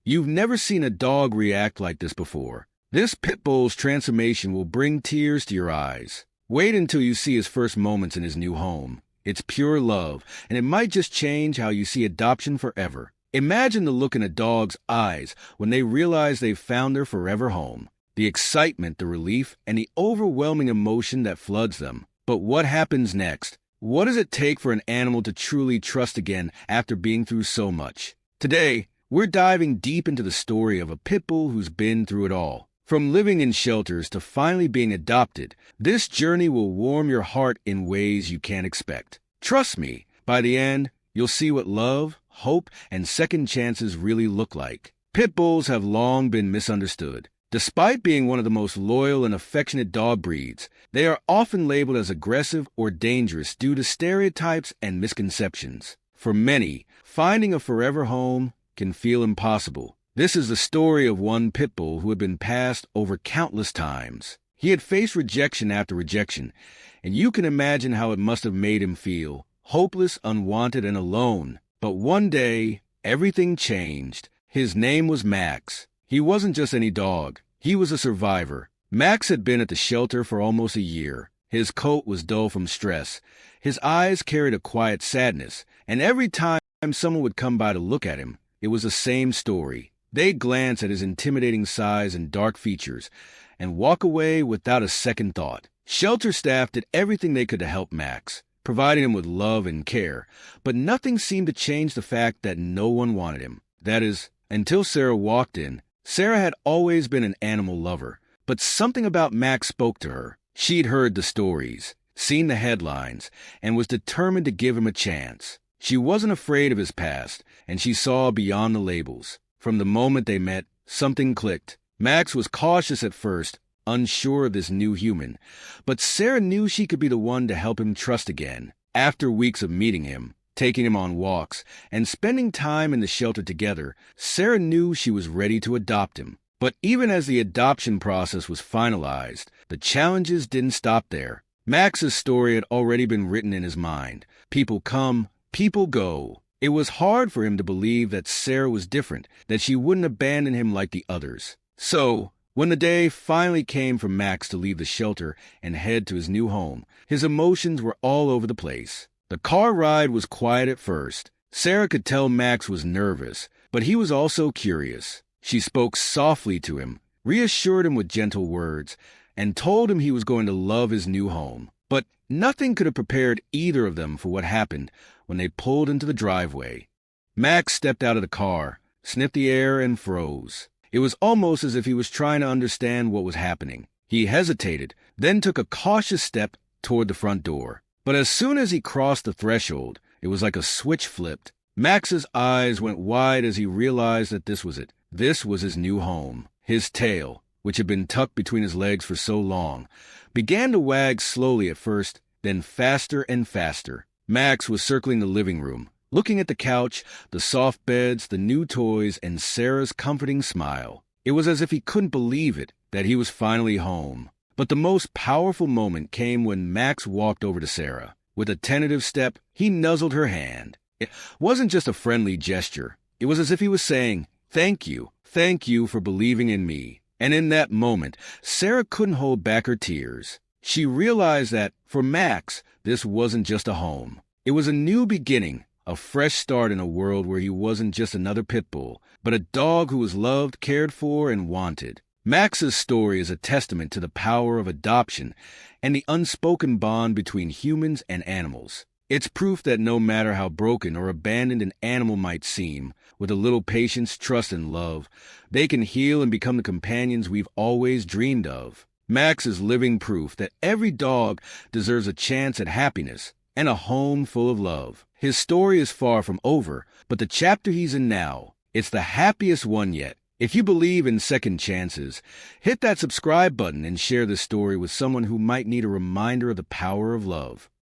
You've never seen a dog react like this before. This Pitbull's transformation will bring tears to your eyes. Wait until you see his first moments in his new home. It's pure love, and it might just change how you see adoption forever. Imagine the look in a dog's eyes when they realize they've found their forever home. The excitement, the relief, and the overwhelming emotion that floods them. But what happens next? What does it take for an animal to truly trust again after being through so much? Today, we're diving deep into the story of a pit bull who's been through it all. From living in shelters to finally being adopted, this journey will warm your heart in ways you can't expect. Trust me, by the end, you'll see what love, hope, and second chances really look like. Pit bulls have long been misunderstood. Despite being one of the most loyal and affectionate dog breeds, they are often labeled as aggressive or dangerous due to stereotypes and misconceptions. For many, finding a forever home can feel impossible. This is the story of one pit bull who had been passed over countless times. He had faced rejection after rejection, and you can imagine how it must have made him feel, hopeless, unwanted, and alone. But one day, everything changed. His name was Max. He wasn't just any dog. He was a survivor. Max had been at the shelter for almost a year. His coat was dull from stress. His eyes carried a quiet sadness, and every time someone would come by to look at him, it was the same story. They'd glance at his intimidating size and dark features and walk away without a second thought. Shelter staff did everything they could to help Max, providing him with love and care, but nothing seemed to change the fact that no one wanted him. That is, until Sarah walked in. Sarah had always been an animal lover, but something about Max spoke to her. She'd heard the stories, seen the headlines, and was determined to give him a chance. She wasn't afraid of his past, and she saw beyond the labels. From the moment they met, something clicked. Max was cautious at first, unsure of this new human, but Sarah knew she could be the one to help him trust again. After weeks of meeting him, taking him on walks, and spending time in the shelter together, Sarah knew she was ready to adopt him. But even as the adoption process was finalized, the challenges didn't stop there. Max's story had already been written in his mind. People come, people go. It was hard for him to believe that Sarah was different, that she wouldn't abandon him like the others. So, when the day finally came for Max to leave the shelter and head to his new home, his emotions were all over the place. The car ride was quiet at first. Sarah could tell Max was nervous, but he was also curious. She spoke softly to him, reassured him with gentle words, and told him he was going to love his new home. But nothing could have prepared either of them for what happened when they pulled into the driveway. Max stepped out of the car, sniffed the air, and froze. It was almost as if he was trying to understand what was happening. He hesitated, then took a cautious step toward the front door. But as soon as he crossed the threshold, it was like a switch flipped. Max's eyes went wide as he realized that this was it. This was his new home. His tail, which had been tucked between his legs for so long, began to wag slowly at first, then faster and faster. Max was circling the living room, looking at the couch, the soft beds, the new toys, and Sarah's comforting smile. It was as if he couldn't believe it, that he was finally home. But the most powerful moment came when Max walked over to Sarah. With a tentative step, he nuzzled her hand. It wasn't just a friendly gesture. It was as if he was saying, thank you for believing in me. And in that moment, Sarah couldn't hold back her tears. She realized that, for Max, this wasn't just a home. It was a new beginning, a fresh start in a world where he wasn't just another pit bull, but a dog who was loved, cared for, and wanted. Max's story is a testament to the power of adoption and the unspoken bond between humans and animals. It's proof that no matter how broken or abandoned an animal might seem, with a little patience, trust, and love, they can heal and become the companions we've always dreamed of. Max is living proof that every dog deserves a chance at happiness and a home full of love. His story is far from over, but the chapter he's in now, it's the happiest one yet. If you believe in second chances, hit that subscribe button and share this story with someone who might need a reminder of the power of love.